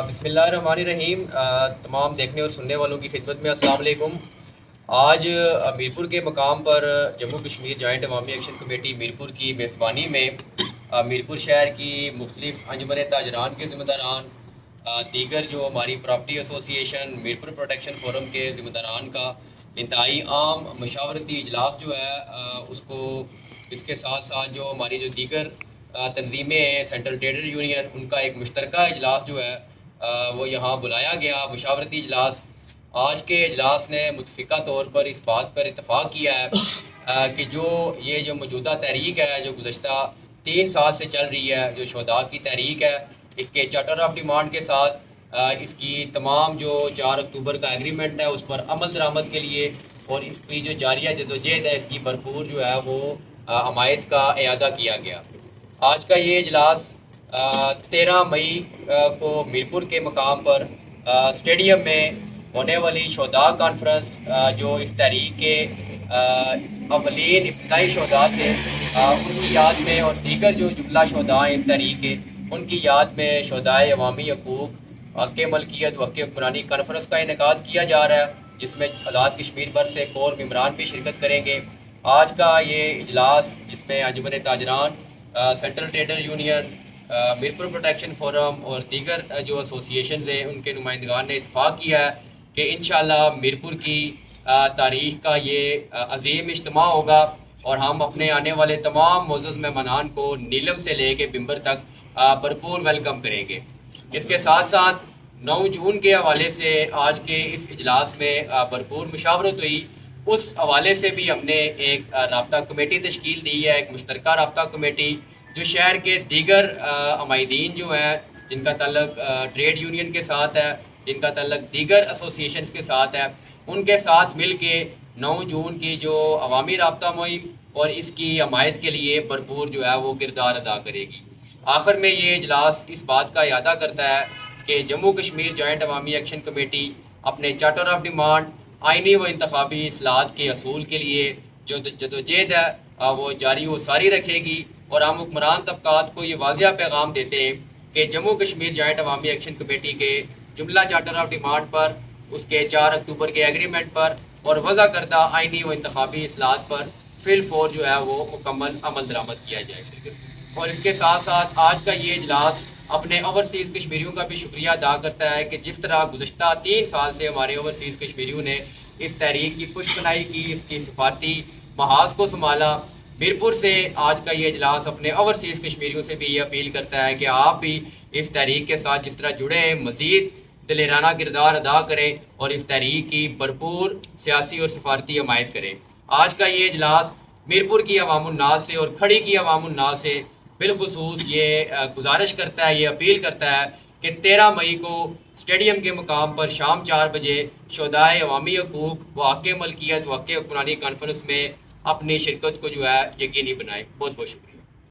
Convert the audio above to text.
بسم اللہ الرحمن الرحیم۔ تمام دیکھنے اور سننے والوں کی خدمت میں السلام علیکم۔ آج میرپور کے مقام پر جموں کشمیر جوائنٹ عوامی ایکشن کمیٹی میرپور کی میزبانی میں میرپور شہر کی مختلف انجمن تاجران کے ذمہ داران، دیگر جو ہماری پراپرٹی ایسوسی ایشن میرپور پروٹیکشن فورم کے ذمہ داران کا انتہائی عام مشاورتی اجلاس جو ہے اس کے ساتھ ساتھ جو ہماری جو دیگر تنظیمیں ہیں سینٹرل ٹریڈر یونین، ان کا ایک مشترکہ اجلاس جو ہے وہ یہاں بلایا گیا، مشاورتی اجلاس۔ آج کے اجلاس نے متفقہ طور پر اس بات پر اتفاق کیا ہے کہ جو موجودہ تحریک ہے، جو گزشتہ 3 سال سے چل رہی ہے، جو شہداء کی تحریک ہے، اس کے چارٹر آف ڈیمانڈ کے ساتھ اس کی تمام جو 4 اکتوبر کا ایگریمنٹ ہے اس پر عمل درآمد کے لیے اور اس کی جو جاریہ جدوجہد ہے اس کی بھرپور جو ہے وہ حمایت کا اعادہ کیا گیا۔ آج کا یہ اجلاس 13 مئی کو میرپور کے مقام پر اسٹیڈیم میں ہونے والی شہداء کانفرنس، جو اس تحریک کے اولین ابتدائی شہداء تھے ان کی یاد میں اور دیگر جو جملہ شہداء ہیں اس تحریک کے، ان کی یاد میں شہداء عوامی حقوق، حق ملکیت و حق حکمرانی کانفرنس کا انعقاد کیا جا رہا ہے، جس میں آزاد کشمیر بھر سے کور ممبران بھی شرکت کریں گے۔ آج کا یہ اجلاس، جس میں انجمن تاجران، central trader union, Mirpur protection forum اور دیگر جو ایسوسی ایشنز ہیں ان کے نمائندگان نے اتفاق کیا ہے کہ انشاءاللہ میرپور کی تاریخ کا یہ عظیم اجتماع ہوگا اور ہم اپنے آنے والے تمام معزز مہمانان کو نیلم سے لے کے بمبر تک بھرپور ویلکم کریں گے۔ اس کے ساتھ ساتھ 9 جون کے حوالے سے آج کے اس اجلاس میں بھرپور مشاورت ہوئی۔ اس حوالے سے بھی ہم نے ایک رابطہ کمیٹی تشکیل دی ہے، ایک مشترکہ رابطہ کمیٹی جو شہر کے دیگر عمائدین جو ہیں، جن کا تعلق ٹریڈ یونین کے ساتھ ہے، جن کا تعلق دیگر ایسوسی ایشنز کے ساتھ ہے، ان کے ساتھ مل کے 9 جون کی جو عوامی رابطہ مہم اور اس کی حمایت کے لیے بھرپور جو ہے وہ کردار ادا کرے گی۔ آخر میں یہ اجلاس اس بات کا اعادہ کرتا ہے کہ جموں کشمیر جوائنٹ عوامی ایکشن کمیٹی اپنے چارٹر آف ڈیمانڈ، آئینی و انتخابی اصلاحات کے اصول کے لیے جو جدوجہد ہے وہ جاری و ساری رکھے گی، اور ہم حکمران طبقات کو یہ واضح پیغام دیتے ہیں کہ جموں کشمیر جوائنٹ عوامی ایکشن کمیٹی کے جملہ چارٹر آف ڈیمانڈ پر، اس کے 4 اکتوبر کے ایگریمنٹ پر اور وضع کردہ آئینی و انتخابی اصلاحات پر فی الفور جو ہے وہ مکمل عمل درآمد کیا جائے۔ اور اس کے ساتھ ساتھ آج کا یہ اجلاس اپنے اوورسیز کشمیریوں کا بھی شکریہ ادا کرتا ہے کہ جس طرح گزشتہ 3 سال سے ہمارے اوورسیز کشمیریوں نے اس تحریک کی پشتنائی کی، اس کی سفارتی محاذ کو سنبھالا۔ میرپور سے آج کا یہ اجلاس اپنے اوورسیز کشمیریوں سے بھی یہ اپیل کرتا ہے کہ آپ بھی اس تحریک کے ساتھ جس طرح جڑے ہیں، مزید دلیرانہ کردار ادا کریں اور اس تحریک کی بھرپور سیاسی اور سفارتی حمایت کریں۔ آج کا یہ اجلاس میرپور کی عوام الناس سے اور کھڑی کی عوام الناس سے بالخصوص یہ گزارش کرتا ہے، یہ اپیل کرتا ہے کہ 13 مئی کو اسٹیڈیم کے مقام پر شام 4 بجے شہداء عوامی حقوق و حق ملکیت و حق حکمرانی کانفرنس میں اپنی شرکت کو جو ہے یقینی بنائے۔ بہت بہت شکریہ۔